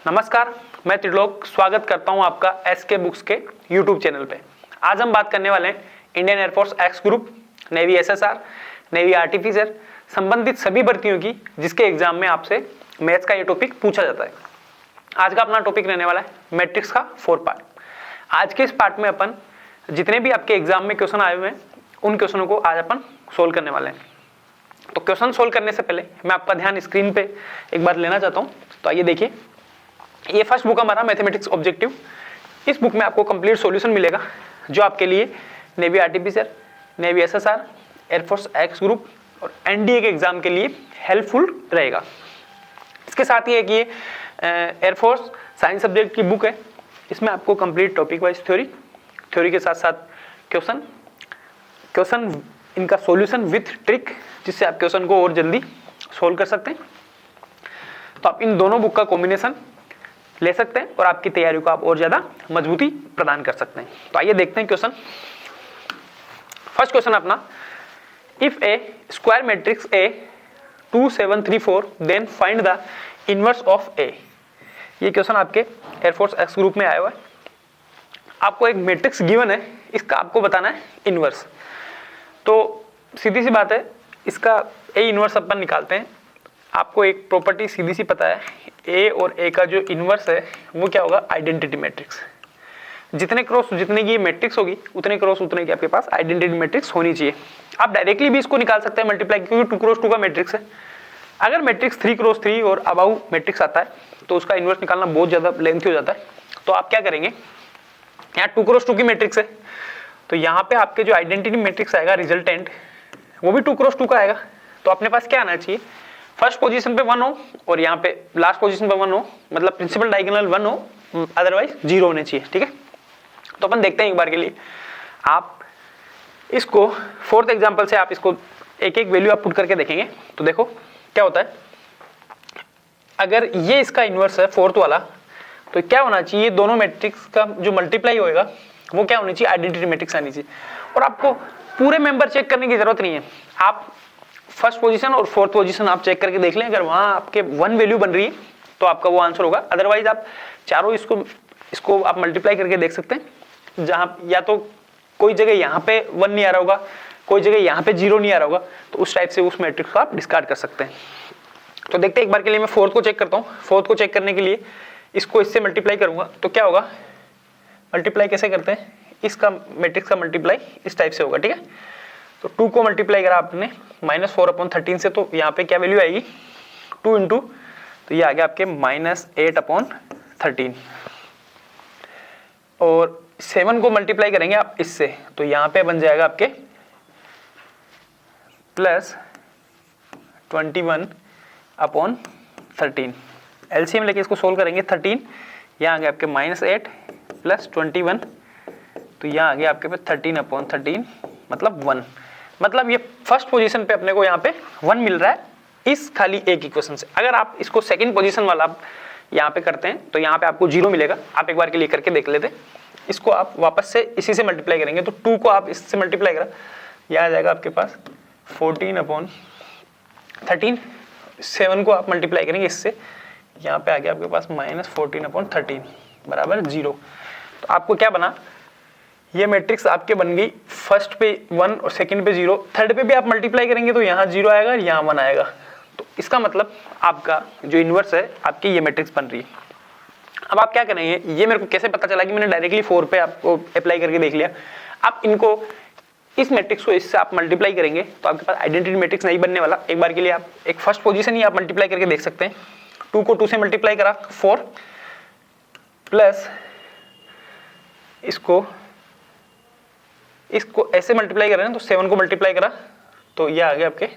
नमस्कार, मैं त्रिलोक स्वागत करता हूं आपका एसके बुक्स के यूट्यूब चैनल पे। आज हम बात करने वाले हैं Indian air force X group, navy SSR, navy artificer संबंधित सभी भर्तियों की जिसके एग्जाम में आपसे मैथ्स का ये टॉपिक पूछा जाता है। आज का अपना टॉपिक रहने वाला है मैट्रिक्स का 4 पार्ट। आज के इस पार्ट में अपन जितने भी आपके एग्जाम में क्वेश्चन आए हुए हैं उन क्वेश्चनों को आज अपन सोल्व करने वाले हैं। तो क्वेश्चन सोल्व करने से पहले मैं आपका ध्यान स्क्रीन पे एक बार लेना चाहता हूँ। तो आइए देखिए, ये फर्स्ट बुक हमारा मैथमेटिक्स ऑब्जेक्टिव। इस बुक में आपको कंप्लीट सॉल्यूशन मिलेगा जो आपके लिए navy artificer, navy SSR, air force X group और एनडीए के एग्जाम के लिए हेल्पफुल रहेगा। इसके साथ ही एक ये एयरफोर्स साइंस सब्जेक्ट की बुक है। इसमें आपको कंप्लीट टॉपिक वाइज थ्योरी के साथ साथ क्वेश्चन इनका सॉल्यूशन विथ ट्रिक, जिससे आप क्वेश्चन को और जल्दी सोल्व कर सकते हैं। तो आप इन दोनों बुक का कॉम्बिनेशन ले सकते हैं और आपकी तैयारी को आप और ज्यादा मजबूती प्रदान कर सकते हैं। तो आइए देखते हैं क्वेश्चन। फर्स्ट क्वेश्चन अपना, if a square matrix A 2 7 3 4 then find the inverse of A. ये क्वेश्चन आपके एयरफोर्स एक्स ग्रुप में आया हुआ है। आपको एक मैट्रिक्स गिवन है, इसका आपको बताना है इनवर्स। तो सीधी सी बात है, इसका ए इनवर्स अपन निकालते हैं। आपको एक प्रॉपर्टी सीधी सी पता है, ए और ए का जो इनवर्स है वो क्या होगा, आइडेंटिटी मैट्रिक्स। जितने क्रॉस जितने की ये मैट्रिक्स होगी उतने क्रॉस उतने की आपके पास आइडेंटिटी मैट्रिक्स होनी चाहिए। आप डायरेक्टली भी इसको निकाल सकते हैं मल्टीप्लाई, क्योंकि 2 क्रॉस 2 का मैट्रिक्स है। अगर मैट्रिक्स 3 क्रॉस 3 और अबाउ मैट्रिक्स आता है तो उसका इनवर्स निकालना बहुत ज्यादा लेंथी हो जाता है। तो आप क्या करेंगे, यहाँ 2 क्रॉस 2 की मैट्रिक्स है तो यहाँ पे आपके जो आइडेंटिटी मैट्रिक्स आएगा रिजल्टेंट, वो भी 2 क्रॉस 2 का आएगा। तो अपने पास क्या आना चाहिए, फर्स्ट पोजीशन पे 1 हो और यहाँ पे लास्ट पोजीशन पे 1 हो, मतलब प्रिंसिपल डायगोनल 1 हो, अदरवाइज 0 होने चाहिए। ठीक है, तो अपन देखते हैं एक बार के लिए। आप इसको फोर्थ एग्जांपल से आप इसको एक एक वैल्यू आप पुट करके देखेंगे तो देखो क्या होता है। अगर ये इसका इनवर्स है फोर्थ वाला, तो क्या होना चाहिए, दोनों मैट्रिक्स का जो मल्टीप्लाई होएगा वो क्या होनी चाहिए, आइडेंटिटी मैट्रिक्स आनी चाहिए। और आपको पूरे मेंबर चेक करने की जरूरत नहीं है, आप फर्स्ट पोजीशन और फोर्थ पोजीशन आप चेक करके देख लें। अगर वहां आपके 1 वैल्यू बन रही है तो आपका वो आंसर होगा। अदरवाइज आप चारों इसको आप मल्टीप्लाई करके देख सकते हैं। जहां या तो कोई जगह यहाँ पे 1 नहीं आ रहा होगा, कोई जगह यहाँ पे 0 नहीं आ रहा होगा, तो उस टाइप से उस मैट्रिक्स को आप डिस्कार्ड कर सकते हैं। तो देखते हैं एक बार के लिए, मैं फोर्थ को चेक करता हूँ। फोर्थ को चेक करने के लिए इसको इससे मल्टीप्लाई करूंगा तो क्या होगा, मल्टीप्लाई कैसे करते हैं, इसका मैट्रिक्स का मल्टीप्लाई इस टाइप से होगा। ठीक है, तो 2 को मल्टीप्लाई करा आपने -4/13 से, तो यहाँ पे क्या वैल्यू आएगी, 2 इंटू, तो ये आ गया आपके -8/13। और 7 को मल्टीप्लाई करेंगे आप इससे, तो यहाँ पे बन जाएगा आपके +21/13। एलसीएम लेके इसको सोल्व करेंगे, 13 यहाँ आ गया आपके -8 + 21, तो यहाँ आ गया आपके पास 13/13 मतलब 1। मतलब ये फर्स्ट पोजीशन पे अपने को यहाँ पे 1 मिल रहा है इस खाली एक इक्वेशन से। अगर आप इसको सेकंड पोजीशन वाला आप यहाँ पे करते हैं तो यहाँ पे आपको 0 मिलेगा। आप एक बार के लिए करके देख लेते। इसको आप वापस से इसी से मल्टीप्लाई करेंगे, तो 2 को आप इससे मल्टीप्लाई करा, यह आ जाएगा आपके पास 14/13। 7 को आप मल्टीप्लाई करेंगे इससे, यहाँ पे आ गया आपके पास -14/13 बराबर 0। तो आपको क्या बना, ये मैट्रिक्स आपके बन गई फर्स्ट पे 1 और सेकंड पे 0, थर्ड पे भी आप मल्टीप्लाई करेंगे तो यहाँ 0 आएगा और यहाँ 1 आएगा। तो इसका मतलब आपका जो इनवर्स है आपकी ये मैट्रिक्स बन रही है। अब आप क्या करेंगे, ये मेरे को कैसे पता चला कि मैंने डायरेक्टली 4 पे आपको अप्लाई करके देख लिया। आप इनको इस मैट्रिक्स को इससे आप मल्टीप्लाई करेंगे तो आपके पास आइडेंटिटी मैट्रिक्स नहीं बनने वाला। एक बार के लिए आप एक फर्स्ट पोजीशन ही आप मल्टीप्लाई करके देख सकते हैं। 2 को 2 से मल्टीप्लाई करा 4 प्लस इसको ऐसे मल्टीप्लाई करें तो 7 को मल्टीप्लाई करा तो ये आ गया आपके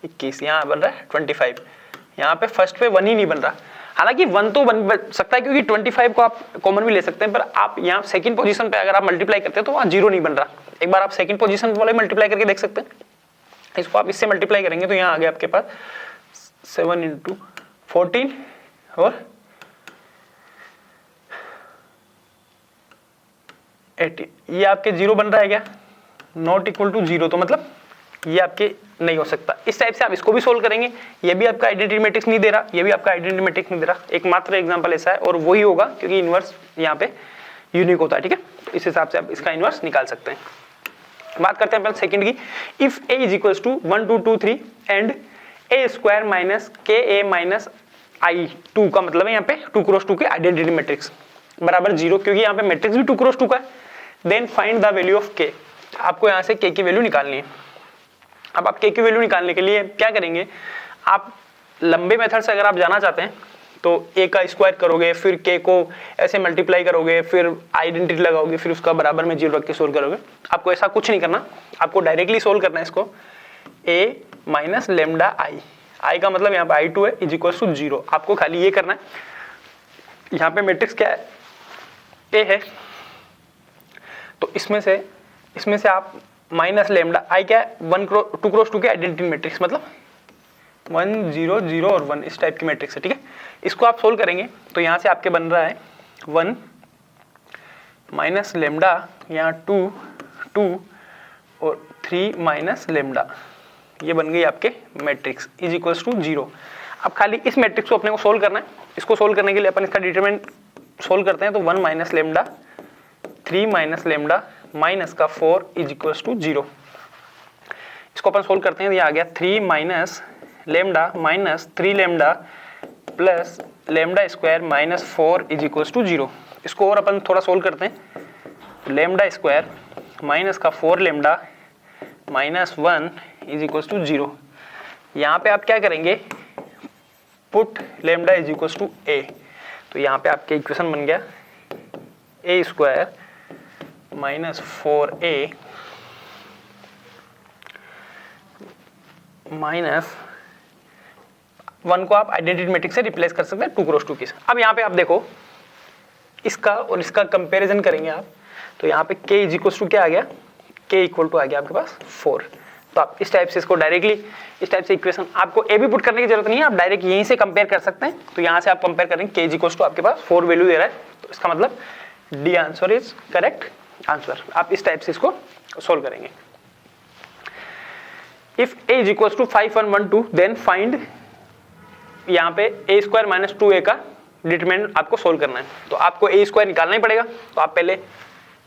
21, यहाँ बन रहा है 25। यहाँ पे फर्स्ट पे 1 ही नहीं बन रहा, हालांकि 1 तो बन सकता है क्योंकि 25 को आप कॉमन भी ले सकते हैं, पर आप यहाँ सेकंड पोजीशन पे अगर आप मल्टीप्लाई करते हैं तो वहाँ 0 नहीं बन रहा। एक बार आप सेकंड पोजीशन वाले मल्टीप्लाई करके देख सकते हैं। इसको आप इससे मल्टीप्लाई करेंगे तो यहाँ आ गया आपके पास 7 × 14 और 18, ये आपके 0 बन रहा है क्या, नॉट इक्वल टू 0, तो मतलब ये आपके नहीं हो सकता। इस टाइप से आप इसको भी सोल्व करेंगे, ये भी आपका आइडेंटिटी मैट्रिक्स नहीं दे रहा, ये भी आपका आइडेंटिटी मैट्रिक्स नहीं दे रहा। एकमात्र एग्जांपल ऐसा है और वही होगा क्योंकि इनवर्स यहाँ पे यूनिक होता है, ठीक है। तो इस हिसाब से आप इसका इनवर्स निकाल सकते हैं। बात करते हैं पहले सेकंड की। If a is equals to 1 2 2 3 and a square minus K A minus आई 2 का मतलब है यहाँ पे 2 क्रॉस 2 के आइडेंटिटी मैट्रिक्स बराबर 0, क्योंकि यहाँ पे मैट्रिक्स भी 2 क्रॉस 2 का है। Then find the value of k। आपको यहाँ से k की वैल्यू निकालनी है। अब आप k की वैल्यू निकालने के लिए क्या करेंगे, आप लंबे मेथड से अगर आप जाना चाहते हैं तो a का स्क्वायर करोगे, फिर k को ऐसे मल्टीप्लाई करोगे, फिर आइडेंटिटी लगाओगे, फिर उसका बराबर में 0 रख के सोल्व करोगे। आपको ऐसा कुछ नहीं करना, आपको डायरेक्टली सोल्व करना है इसको। a माइनस लेमडा i का मतलब यहाँ पे i2 है इज इक्वल टू 0। आपको खाली ये करना है, यहाँ पे मैट्रिक्स क्या है, a है, तो इसमें से आप माइनस लेमडा i क्या है 2 क्रॉस 2 के आइडेंटिटी मैट्रिक्स मतलब 1 0 0 और 1 इस टाइप की मैट्रिक्स है, ठीक है। इसको आप सोल्व करेंगे तो यहाँ से आपके बन रहा है 1 माइनस लेमडा यहाँ 2 2 और 3 माइनस लेमडा, ये बन गई आपके मैट्रिक्स इज इक्वल्स टू 0। अब खाली इस मैट्रिक्स को अपने को सोल्व करना है। इसको सोल्व करने के लिए अपन इसका डिटरमिनेंट सोल्व करते हैं, तो 1 minus lambda 3 minus lambda minus का 4 इज इक्वल्स टू 0। इसको अपन सोल्व करते हैं, ये आ गया 3 minus lambda minus 3 lambda plus lambda square minus 4 is equals to 0। इसको और अपन थोड़ा सोल्व करते हैं, लेमडा स्क्वायर माइनस का 4 lambda minus 1 is equals to 0। यहाँ पे आप क्या करेंगे, put lambda is equals to a, तो यहाँ पे आपके इक्वेशन बन गया a square minus 4a minus 1 को आप आइडेंटिटी मैट्रिक्स से रिप्लेस कर सकते हैं 2 क्रॉस 2 के। अब यहाँ पे आप देखो इसका और इसका कंपैरिजन करेंगे आप, तो यहाँ पे k इज इक्वल टू क्या आ गया, k इक्वल टू आ गया आपके पास 4। तो आप इस टाइप से इसको डायरेक्टली इस टाइप से इक्वेशन, आपको a भी पुट करने की जरूरत नहीं है, आप डायरेक्ट यहीं से कंपेयर कर सकते हैं। तो यहाँ से आप कंपेयर करेंगे, k इज इक्वल टू आपके पास 4 वैल्यू दे रहा है, तो इसका मतलब D answer is correct answer. आप इस टाइप से इसको सोल्व करेंगे। If a is equal to 5 1 1 2 then find, यहाँ पे a स्क्वायर माइनस 2a का डिटरमिनेंट आपको सोल्व करना है, तो आपको a स्क्वायर निकालना ही पड़ेगा। तो आप पहले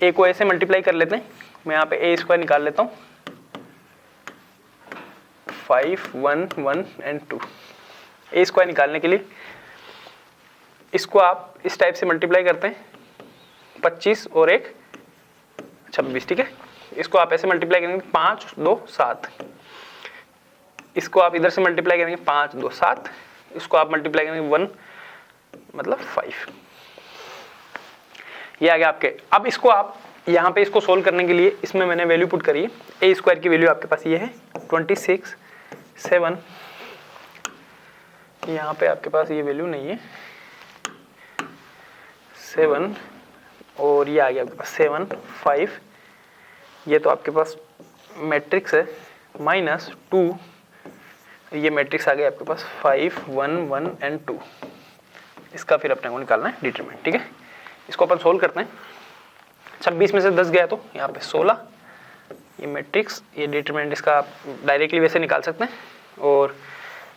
a को a से मल्टीप्लाई कर लेते हैं, मैं यहाँ पे a स्क्वायर निकाल लेता हूँ 5 1 1 एंड 2। a स्क्वायर निकालने के लिए इसको आप इस टाइप से मल्टीप्लाई करते हैं, 25 और 1 26, ठीक है। इसको आप ऐसे मल्टीप्लाई करेंगे 5 2 7, इसको आप इधर से मल्टीप्लाई करेंगे 5 2 7, इसको आप मल्टीप्लाई करेंगे 1 मतलब 5, ये आ गया आपके। अब इसको आप यहाँ पे इसको सोल्व करने के लिए इसमें मैंने वैल्यू पुट करी है, a स्क्वायर की वैल्यू आपके पास ये है 26 7, यहाँ पे आपके पास ये वैल्यू नहीं है 7, और ये आ गया आपके पास 7 5, ये तो आपके पास मैट्रिक्स है माइनस 2, ये मैट्रिक्स आ गया आपके पास 5 1 1 एंड 2। इसका फिर अपने को निकालना है डिटरमिनेंट, ठीक है। इसको अपन सोल्व करते हैं, 26 में से 10 गया तो यहाँ पे 16, ये मैट्रिक्स, ये डिटरमिनेंट इसका आप डायरेक्टली वैसे निकाल सकते हैं, और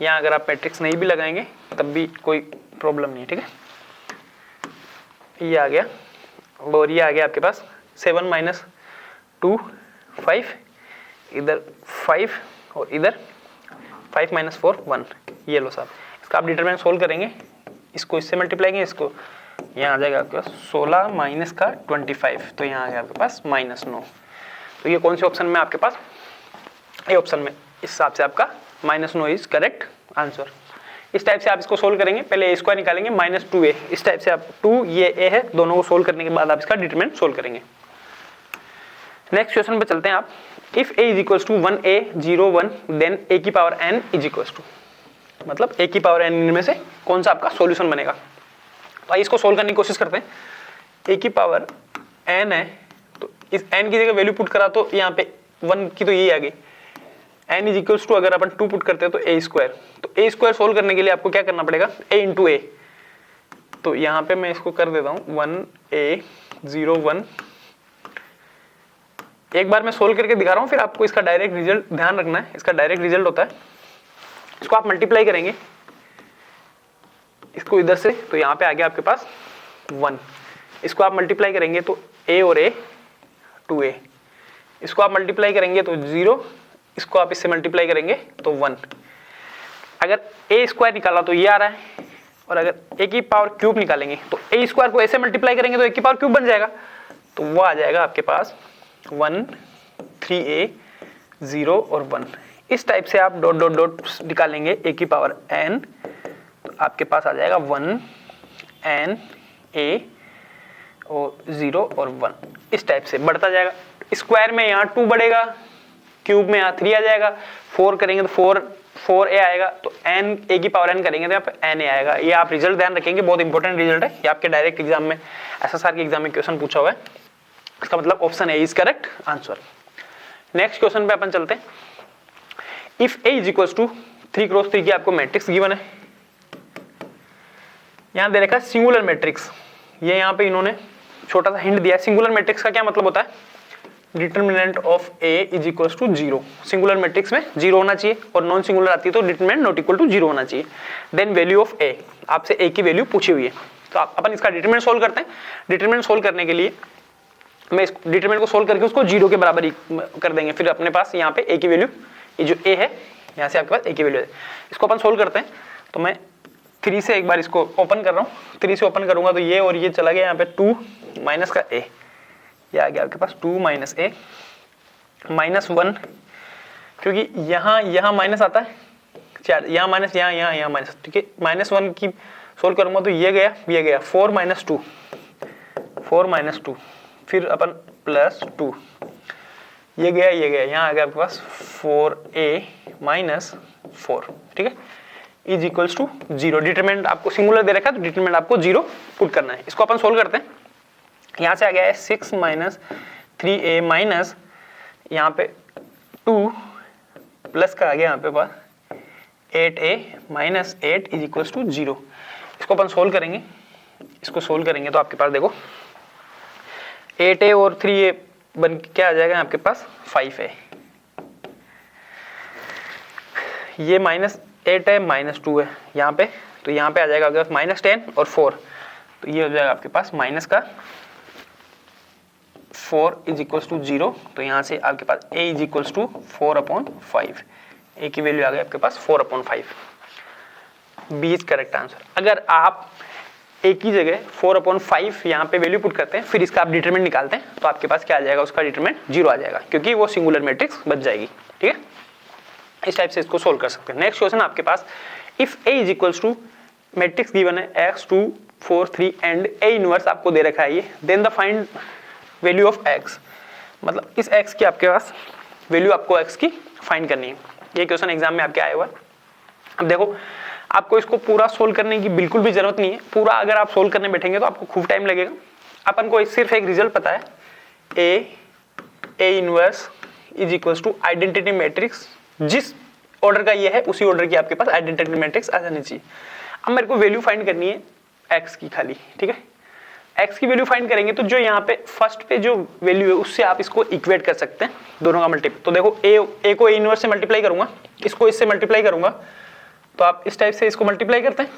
यहाँ अगर आप मैट्रिक्स नहीं भी लगाएंगे तब भी कोई प्रॉब्लम नहीं है, ठीक है। ये आ गया, और ये आ गया आपके पास 7 माइनस 2 5, इधर 5 और इधर 5 माइनस 4 1, ये लो साहब। इसका आप डिटरमिनेंट सोल्व करेंगे, इसको इससे मल्टीप्लाई करेंगे, इसको यहाँ आ जाएगा आपके पास 16 माइनस का 25, तो यहाँ आ गया आपके पास -9। तो ये कौन से ऑप्शन में आपके पास, ये ऑप्शन में, इस हिसाब से आपका -9 इज करेक्ट आंसर। इस टाइप से आप इसको सोल्व करेंगे, पहले a स्क्वायर निकालेंगे -2a, इस टाइप से आप 2 ये a है, दोनों को सोल्व करने के बाद आप इसका डिटरमिनेंट सोल्व करेंगे। नेक्स्ट क्वेश्चन पे चलते हैं आप। If a is equals to 1a 0 1 then a की power n is equals to, मतलब a की पावर n इनमें से कौन सा आपका सॉल्यूशन बनेगा। तो आइए इसको सोल्व करने की कोशिश करते हैं। a की पावर n है, तो इस n की जगह वैल्यू पुट करा तो यहाँ पे 1 की तो यही आ गई, n इज इक्वल्स टू अगर अपन 2 पुट करते हैं तो a स्क्वायर, तो a स्क्वायर सोल्व करने के लिए आपको क्या करना पड़ेगा, a इंटू a। तो यहाँ पे मैं इसको कर देता हूँ 1a 0 1 एक बार मैं सोल्व करके दिखा रहा हूँ, फिर आपको इसका डायरेक्ट रिजल्ट ध्यान रखना है। इसका डायरेक्ट रिजल्ट होता है, इसको आप मल्टीप्लाई करेंगे इसको इधर से, तो यहाँ पे आ गया आपके पास 1। इसको आप मल्टीप्लाई करेंगे तो a और a 2a, इसको आप मल्टीप्लाई करेंगे तो 0, इसको आप इससे मल्टीप्लाई करेंगे तो 1। अगर a स्क्वायर निकाला तो ये आ रहा है, और अगर a की पावर क्यूब निकालेंगे तो a स्क्वायर को ऐसे मल्टीप्लाई करेंगे तो a की पावर क्यूब बन जाएगा, तो वो आ जाएगा आपके पास 1 3a 0 और 1। इस टाइप से आप डॉट डॉट डॉट निकालेंगे a की पावर n, तो आपके पास आ जाएगा 1 n a और 0 और 1। इस टाइप से बढ़ता जाएगा। स्क्वायर में यहाँ 2 बढ़ेगा, क्यूब में यहाँ 3 आ जाएगा, 4 करेंगे तो 4a आएगा, तो n a की पावर n करेंगे तो यहाँ पे na आएगा। ये आप रिजल्ट ध्यान रखेंगे, बहुत इंपॉर्टेंट रिजल्ट है। ये आपके डायरेक्ट एग्जाम में SSR के एग्जाम में क्वेश्चन पूछा हुआ है। इसका मतलब option A is correct answer. Next question पे अपन चलते हैं। If a is equals to 3 cross 3 की आपको मैट्रिक्स गिवन है, यहाँ दे रखा है सिंगुलर मैट्रिक्स। ये यहाँ पे इन्होंने छोटा सा हिंट दिया है। सिंगुलर मैट्रिक्स का क्या मतलब होता है? Determinant of a is equals to 0। Singular matrix में 0 होना चाहिए, और नॉन सिंगुलर आती है तो डिटरमिनेंट नॉट इक्वल टू 0 होना चाहिए। देन वैल्यू ऑफ a, आपसे a की वैल्यू पूछी हुई है, तो अपन इसका डिटरमिनेंट सोल्व करते हैं। डिटरमिनेंट सोल्व करने के लिए मैं इस डिटरमिनेंट को सोल्व करके उसको 0 के बराबर कर देंगे। फिर अपने पास यहाँ पे a की वैल्यू, ये जो a है यहाँ से आपके पास a की वैल्यू है। इसको अपन सोल्व करते हैं। तो मैं 3 से एक बार इसको ओपन कर रहा हूँ। 3 से ओपन करूंगा तो ये और ये चला गया यहाँ पे 2 माइनस का a, ये आ गया आपके पास 2 माइनस a माइनस 1, क्योंकि यहाँ माइनस आता है, यहाँ माइनस यहाँ माइनस, ठीक है। माइनस 1 की सोल्व करूंगा तो ये गया 4 माइनस 2, फिर अपन प्लस 2, ये गया यहाँ आ गया आपके पास 4a माइनस 4, ठीक है, इज इक्वल्स टू 0। डिटरमिनेंट आपको सिंगुलर दे रखा है तो डिटरमिनेंट आपको 0 पुट करना है। इसको अपन सोल्व करते हैं। यहाँ से आ गया है 6 माइनस 3a माइनस यहाँ पे 2 प्लस का आ गया यहाँ पे पास 8a minus 8 is equals to 0। इसको अपन सोल्व करेंगे। इसको सोल्व करेंगे तो आपके पास देखो 8a और 3a बन के क्या आ जाएगा आपके पास 5a, ये माइनस 8 है माइनस 2 है यहाँ पे, तो यहाँ पे आ जाएगा आपके पास माइनस 10 और 4, तो ये हो जाएगा आपके पास माइनस का 4 इज इक्वल्स टू 0। तो यहाँ से आपके पास a is equals to 4/5, a की वैल्यू आ गई आपके पास 4/5। B is correct answer. अगर आप a की जगह 4/5 यहाँ पे वैल्यू पुट करते हैं, फिर इसका आप डिटरमिनेंट निकालते हैं, तो आपके पास क्या आ जाएगा? उसका डिटरमिनेंट 0 आ जाएगा, क्योंकि वो सिंगुलर मैट्रिक्स बच जाएगी, ठीक है। इस टाइप से इसको सोल्व कर सकते हैं। नेक्स्ट क्वेश्चन आपके पास, if a is equals to matrix given है x 2 4 3 एंड a इनवर्स आपको दे रखा है ये, then the find value of x, मतलब इस x की आपके पास वैल्यू आपको x की फाइंड करनी है। ये क्वेश्चन एग्जाम में आपके आया हुआ है। अब देखो, आपको इसको पूरा सोल्व करने की बिल्कुल भी जरूरत नहीं है। पूरा अगर आप सोल्व करने बैठेंगे तो आपको खूब टाइम लगेगा। अपन को सिर्फ एक रिजल्ट पता है, a inverse is equals to identity matrix, जिस ऑर्डर का ये है उसी ऑर्डर की आपके पास आइडेंटिटी मैट्रिक्स आ जानी चाहिए। अब मेरे को वैल्यू फाइंड करनी है x की खाली, ठीक है। x की वैल्यू फाइंड करेंगे तो जो यहाँ पे फर्स्ट पे जो वैल्यू है उससे आप इसको इक्वेट कर सकते हैं, दोनों का मल्टीप्लाई। तो देखो a को a इनवर्स से मल्टीप्लाई करूंगा, इसको इससे मल्टीप्लाई करूंगा, तो आप इस टाइप से इसको मल्टीप्लाई करते हैं।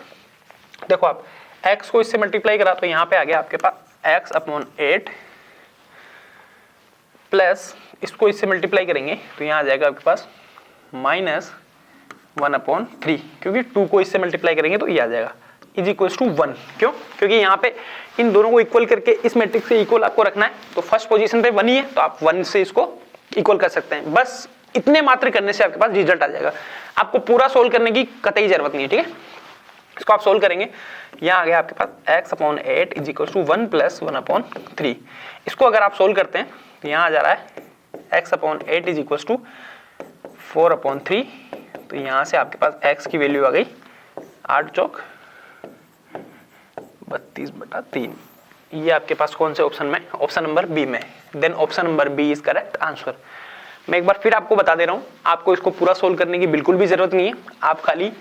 देखो आप x को इससे मल्टीप्लाई करा तो यहाँ पे आ गया आपके पास x/8 प्लस इसको इससे मल्टीप्लाई करेंगे तो यहाँ आ जाएगा आपके पास -1/3, क्योंकि 2 को इससे मल्टीप्लाई करेंगे तो ये आ जाएगा इज इक्वल्स टू 1। क्यों? क्योंकि यहाँ पे इन दोनों को इक्वल करके इस मैट्रिक्स से इक्वल आपको रखना है, तो फर्स्ट पोजीशन पे 1 ही है, तो आप 1 से इसको इक्वल कर सकते हैं। बस इतने मात्र करने से आपके पास रिजल्ट आ जाएगा। आपको पूरा सोल्व करने की कतई जरूरत नहीं है, ठीक है। इसको आप सोल्व करेंगे, यहाँ आ गया आपके पास x/8 इज इक्वल्स टू 1 + 1/3। इसको अगर आप सोल्व करते हैं तो यहाँ आ जा रहा है x/8 इज इक्वल्स टू 4/3। तो यहाँ से आपके पास x की वैल्यू आ गई 8 चौक 32/3। ये आपके पास कौन से ऑप्शन में? ऑप्शन नंबर बी में। Then option number B is correct answer. मैं एक बार फिर आपको बता दे रहा हूँ, आपको इसको पूरा सोल्व करने की बिल्कुल भी जरूरत नहीं है। आप खाली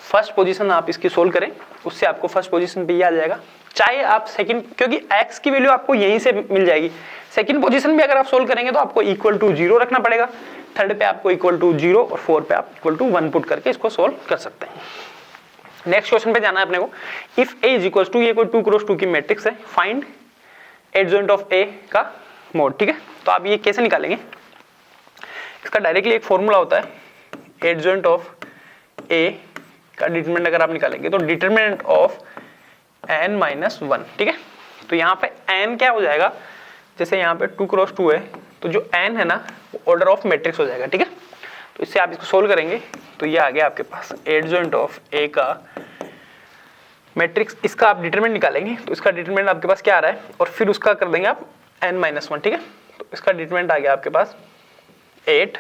फर्स्ट पोजीशन आप इसकी सोल्व करें, उससे आपको फर्स्ट पोजीशन पे ही आ जाएगा। चाहे आप सेकंड, क्योंकि x की वैल्यू आपको यहीं से मिल जाएगी, सेकंड पोजीशन भी अगर आप सोल्व करेंगे तो आपको इक्वल टू 0 रखना पड़ेगा, थर्ड पे आपको इक्वल टू 0 और फोर्थ पे आप इक्वल टू 1 पुट करके इसको सोल्व कर सकते हैं। नेक्स्ट क्वेश्चन पे जाना है अपने को। If a is equal to, ये कोई 2 क्रॉस 2 की मैट्रिक्स है, फाइंड एडजॉइंट ऑफ a का मोड। ठीक है, तो आप ये कैसे निकालेंगे, इसका डायरेक्टली एक फॉर्मूला होता है, एडजॉइंट ऑफ a का डिटरमिनेंट अगर आप निकालेंगे तो डिटरमिनेंट ऑफ n माइनस 1। ठीक है, तो यहाँ पे n क्या हो जाएगा, जैसे यहाँ पे 2 क्रॉस 2 है तो जो n है ना ऑर्डर ऑफ मैट्रिक्स हो जाएगा। ठीक है, तो इससे आप इसको सोल्व करेंगे तो ये आ गया आपके पास एडजॉइंट ऑफ a का मैट्रिक्स, इसका आप डिटरमिनेंट निकालेंगे तो इसका डिटरमिनेंट आपके पास क्या आ रहा है और फिर उसका कर देंगे आप n माइनस 1। ठीक है, तो इसका डिटरमिनेंट आ गया आपके पास 8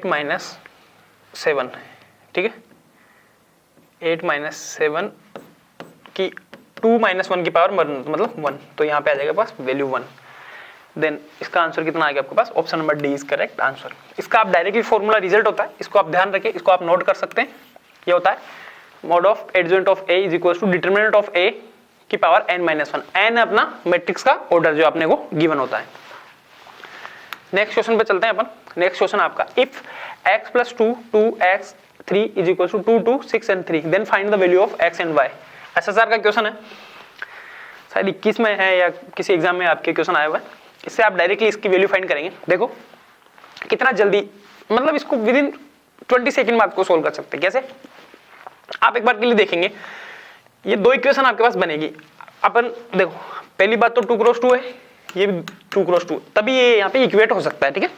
माइनस 7। ठीक है, 8 माइनस 7 की 2 माइनस 1 की पावर मतलब 1, तो यहाँ पे आ जाएगा पास वैल्यू 1। देन इसका आंसर कितना आ गया आपके पास, option number D is correct answer. इसका आप डायरेक्टली फॉर्मूला रिजल्ट होता है, इसको आप ध्यान रखें, इसको आप नोट कर सकते हैं। ये होता है mod of adjoint of a is equal to determinant of a की पावर n माइनस 1। n अपना मैट्रिक्स का ऑर्डर जो आपने को गिवन होता है। नेक्स्ट क्वेश्चन पे चलते हैं अपन। नेक्स्ट क्वेश्चन आपका, if x plus 2 2x 3 is equal to 2 2 6 and 3 then find the value of x and y। SSR का क्वेश्चन है, शायद 21 में है या किसी एग्जाम में आपके क्वेश्चन आया हुआ है। इससे आप डायरेक्टली इसकी वैल्यू फाइंड करेंगे। देखो कितना जल्दी, मतलब इसको विद इन 20 सेकंड में आपको सोल्व कर सकते हैं। कैसे, आप एक बार के लिए देखेंगे, ये दो इक्वेशन आपके पास बनेगी। अपन देखो पहली बात तो 2 क्रॉस 2 है, ये भी 2 क्रॉस 2, तभी ये यहाँ पे इक्वेट हो सकता है। ठीक है,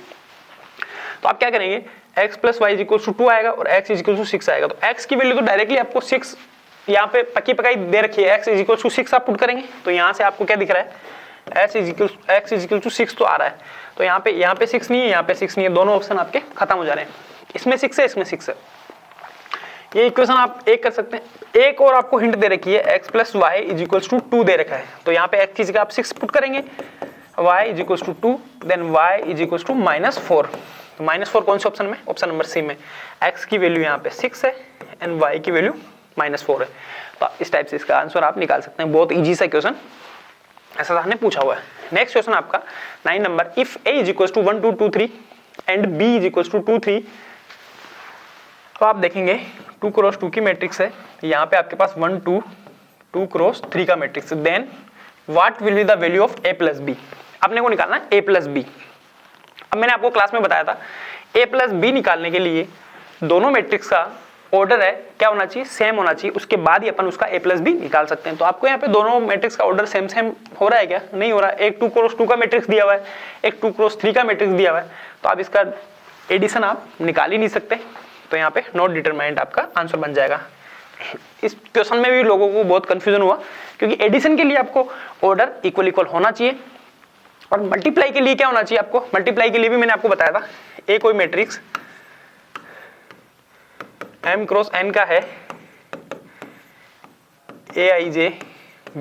तो आप क्या करेंगे, x plus y is equal to 2 आएगा और x इज इक्वल टू 6 आएगा। तो x की वैल्यू तो डायरेक्टली आपको 6 यहाँ पे पक्की पकाई दे रखी है, x इज इक्वल टू 6 आप पुट करेंगे तो यहाँ से आपको क्या दिख रहा है, x इज इक्वल टू 6 तो आ रहा है। तो यहाँ पे 6 नहीं है, यहाँ पे 6 नहीं है, दोनों ऑप्शन आपके खत्म हो जा रहे हैं। इसमें 6 है, इसमें 6 है। ये इक्वेशन आप एक कर सकते हैं। एक और आपको हिंट दे रखी है, x plus y is equal to 2 दे रखा है, तो यहाँ पे x की जगह आप 6 पुट करेंगे, y is equal to 2, then y is equal to -4। तो -4 कौन से ऑप्शन में, ऑप्शन नंबर सी में। x की वैल्यू यहाँ पे 6 है एंड y की वैल्यू -4 है। तो इस टाइप से इसका आंसर आप निकाल सकते हैं। बहुत इजी सा क्वेश्चन ऐसा ने पूछा हुआ है। नेक्स्ट क्वेश्चन आपका 9 number, if a is equal to 1 2 2 3 and b is equal to 2 3। तो आप देखेंगे 2 क्रॉस 2 की मैट्रिक्स है, यहाँ पे आपके पास 1 2 2 क्रॉस 3 का मैट्रिक्स है। Then what will be the value of a plus b। अपने को निकालना है a प्लस b। अब मैंने आपको क्लास में बताया था a प्लस b निकालने के लिए दोनों मैट्रिक्स का ऑर्डर है क्या होना चाहिए, सेम होना चाहिए, उसके बाद ही अपन उसका a प्लस b निकाल सकते हैं। तो आपको यहाँ पे दोनों मैट्रिक्स का ऑर्डर सेम हो रहा है क्या, नहीं हो रहा। एक 2 क्रॉस 2 का मैट्रिक्स दिया हुआ है, एक 2 क्रॉस 3 का मैट्रिक्स दिया हुआ है, तो आप इसका एडिशन आप निकाल ही नहीं सकते। तो यहाँ पे नॉट डिटरमाइंड आपका आंसर बन जाएगा। इस क्वेश्चन में भी लोगों को बहुत कंफ्यूजन हुआ, क्योंकि एडिशन के लिए आपको ऑर्डर इक्वल होना चाहिए और मल्टीप्लाई के लिए क्या होना चाहिए आपको, मल्टीप्लाई के लिए भी मैंने आपको बताया था, ए कोई मैट्रिक्स m क्रॉस n का है, aij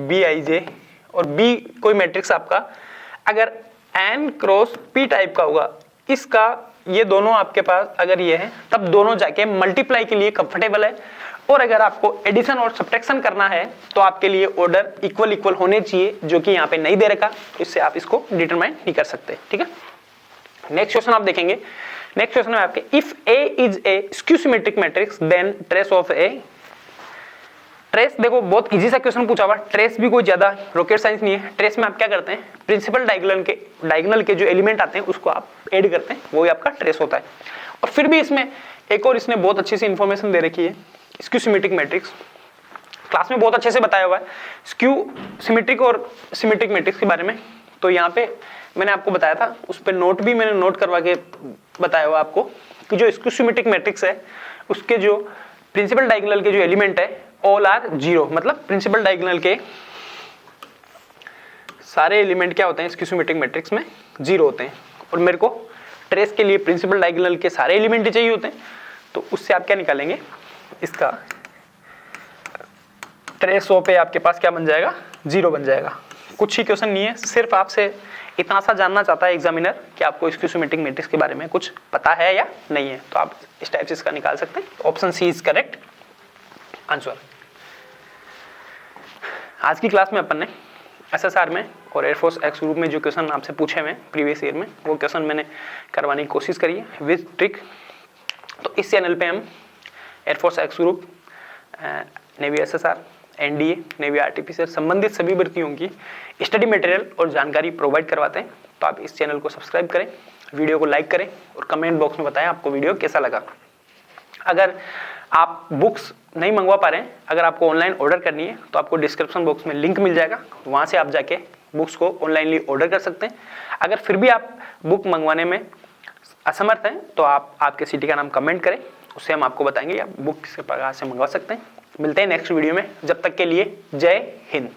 bij और b कोई मैट्रिक्स आपका अगर n क्रॉस p टाइप का होगा, इसका ये दोनों आपके पास अगर ये है तब दोनों जाके मल्टीप्लाई के लिए कंफर्टेबल है। और अगर आपको एडिशन और सब्ट्रैक्शन करना है तो आपके लिए ऑर्डर इक्वल होने चाहिए, जो कि यहाँ पे नहीं दे रखा, इससे आप इसको डिटरमाइन नहीं कर सकते। ठीक है, नेक्स्ट क्वेश्चन आप देखेंगे। नेक्स्ट क्वेश्चन में आपके, if a is a skew symmetric matrix then trace of a। Trace देखो बहुत इजी सा क्वेश्चन पूछा हुआ, ट्रेस भी कोई ज्यादा रॉकेट साइंस नहीं है। ट्रेस में आप क्या करते हैं, प्रिंसिपल डायगोनल के जो एलिमेंट आते हैं उसको आप ऐड करते हैं, वही आपका ट्रेस होता है। और फिर भी इसमें एक और इसने बहुत अच्छी सी इंफॉर्मेशन दे रखी है, स्क्यू सिमेट्रिक मैट्रिक्स क्लास में बहुत अच्छे से बताया हुआ है स्क्यू सिमेट्रिक और सिमेट्रिक मैट्रिक्स के बारे में। तो यहाँ पे मैंने आपको बताया था, उस पर नोट भी मैंने नोट करवा के बताया हुआ आपको कि जो स्क्यू सिमेट्रिक मैट्रिक्स है उसके जो प्रिंसिपल डायगोनल के जो एलिमेंट है ऑल आर 0, मतलब प्रिंसिपल डायगोनल के सारे एलिमेंट क्या होते हैं स्क्यू सिमेट्रिक मैट्रिक्स में 0 होते हैं। और मेरे को ट्रेस के लिए प्रिंसिपल डायगोनल के सारे एलिमेंट ही चाहिए होते हैं, तो उससे आप क्या निकालेंगे, इसका ट्रेस ऑफ पे आपके पास क्या बन जाएगा, 0 बन जाएगा। कुछ ही क्वेश्चन नहीं है, सिर्फ आपसे इतना सा जानना चाहता है एग्जामिनर कि आपको स्क्यूसियोमेट्रिक मैट्रिक्स के बारे में कुछ पता है या नहीं है, तो आप इस टाइप से इसका निकाल सकते हैं। Option C is correct answer. आज की क्लास में अपन ने एसएसआर में और एयरफोर्स एक्स ग्रुप में जो क्वेश्चन आपसे पूछे हुए प्रीवियस ईयर में, वो क्वेश्चन मैंने करवाने की कोशिश करी है विद ट्रिक। तो इस चैनल पे हम air force X group, navy SSR, NDA, navy RTPCR संबंधित सभी भर्तियों की स्टडी मटेरियल और जानकारी प्रोवाइड करवाते हैं। तो आप इस चैनल को सब्सक्राइब करें, वीडियो को लाइक करें और कमेंट बॉक्स में बताएं आपको वीडियो कैसा लगा। अगर आप बुक्स नहीं मंगवा पा रहे हैं, अगर आपको ऑनलाइन ऑर्डर करनी है तो आपको डिस्क्रिप्शन बॉक्स में लिंक मिल जाएगा, वहाँ से आप जाके बुक्स को ऑनलाइनली ऑर्डर कर सकते हैं। अगर फिर भी आप बुक मंगवाने में असमर्थ हैं तो आप आपके सिटी का नाम कमेंट करें, उससे हम आपको बताएंगे आप बुक किस प्रकार से मंगवा सकते हैं। मिलते हैं नेक्स्ट वीडियो में, जब तक के लिए जय हिंद।